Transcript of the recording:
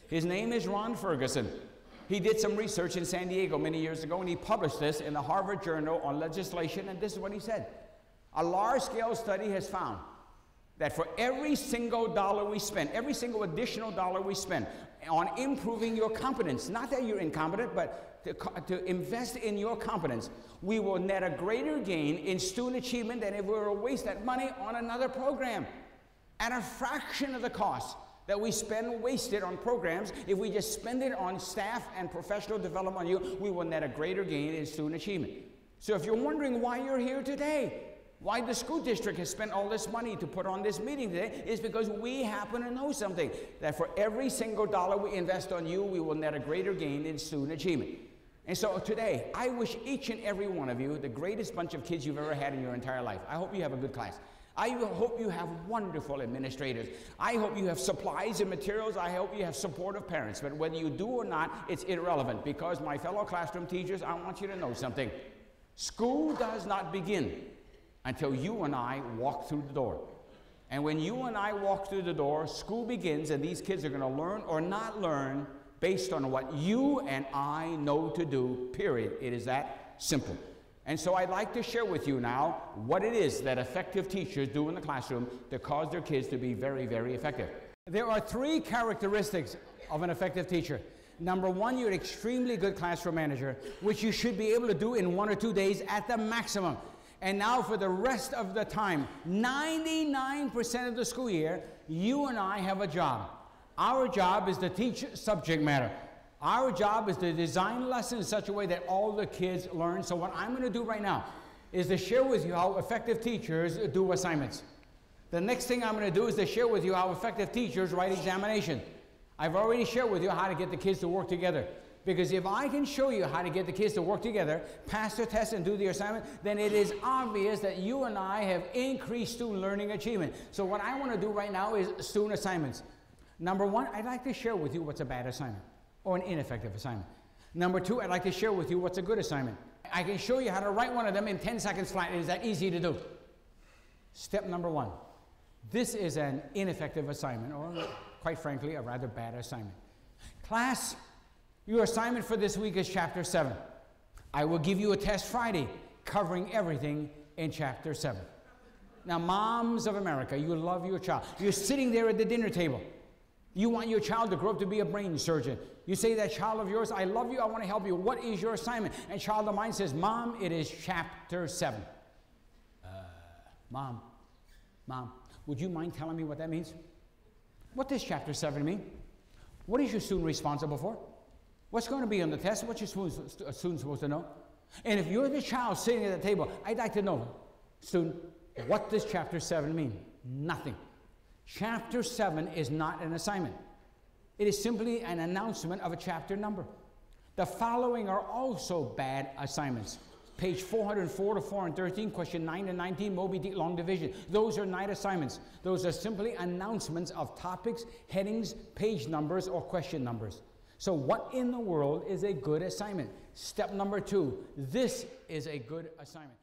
His name is Ron Ferguson. He did some research in San Diego many years ago, and he published this in the Harvard Journal on Legislation, and this is what he said. A large-scale study has found that for every single dollar we spend, every single additional dollar we spend on improving your competence, not that you're incompetent, but to invest in your competence, we will net a greater gain in student achievement than if we were to waste that money on another program. At a fraction of the cost that we spend wasted on programs, if we just spend it on staff and professional development on you, we will net a greater gain in student achievement. So if you're wondering why you're here today, why the school district has spent all this money to put on this meeting today, is because we happen to know something, that for every single dollar we invest on you, we will net a greater gain in student achievement. And so today, I wish each and every one of you the greatest bunch of kids you've ever had in your entire life. I hope you have a good class. I hope you have wonderful administrators. I hope you have supplies and materials. I hope you have supportive parents. But whether you do or not, it's irrelevant, because my fellow classroom teachers, I want you to know something. School does not begin until you and I walk through the door. And when you and I walk through the door, school begins, and these kids are going to learn or not learn based on what you and I know to do, period. It is that simple. And so I'd like to share with you now what it is that effective teachers do in the classroom to cause their kids to be very, very effective. There are three characteristics of an effective teacher. Number one, you're an extremely good classroom manager, which you should be able to do in 1 or 2 days at the maximum. And now for the rest of the time, 99% of the school year, you and I have a job. Our job is to teach subject matter. Our job is to design lessons in such a way that all the kids learn. So what I'm going to do right now is to share with you how effective teachers do assignments. The next thing I'm going to do is to share with you how effective teachers write examination. I've already shared with you how to get the kids to work together. Because if I can show you how to get the kids to work together, pass their test and do the assignment, then it is obvious that you and I have increased student learning achievement. So what I want to do right now is student assignments. Number one, I'd like to share with you what's a bad assignment or an ineffective assignment. Number two, I'd like to share with you what's a good assignment. I can show you how to write one of them in 10 seconds flat. It is that easy to do. Step number one. This is an ineffective assignment, or quite frankly, a rather bad assignment. Class, your assignment for this week is Chapter 7. I will give you a test Friday covering everything in Chapter 7. Now, moms of America, you love your child. You're sitting there at the dinner table. You want your child to grow up to be a brain surgeon. You say to that child of yours, I love you, I want to help you. What is your assignment? And child of mine says, Mom, it is Chapter 7. Mom, would you mind telling me what that means? What does Chapter 7 mean? What is your student responsible for? What's going to be on the test? What's your student supposed to know? And if you're the child sitting at the table, I'd like to know, student, what does Chapter 7 mean? Nothing. Chapter 7 is not an assignment. It is simply an announcement of a chapter number. The following are also bad assignments. Page 404 to 413, question 9 to 19, Moby Dick long division. Those are not assignments. Those are simply announcements of topics, headings, page numbers, or question numbers. So what in the world is a good assignment? Step number two, this is a good assignment.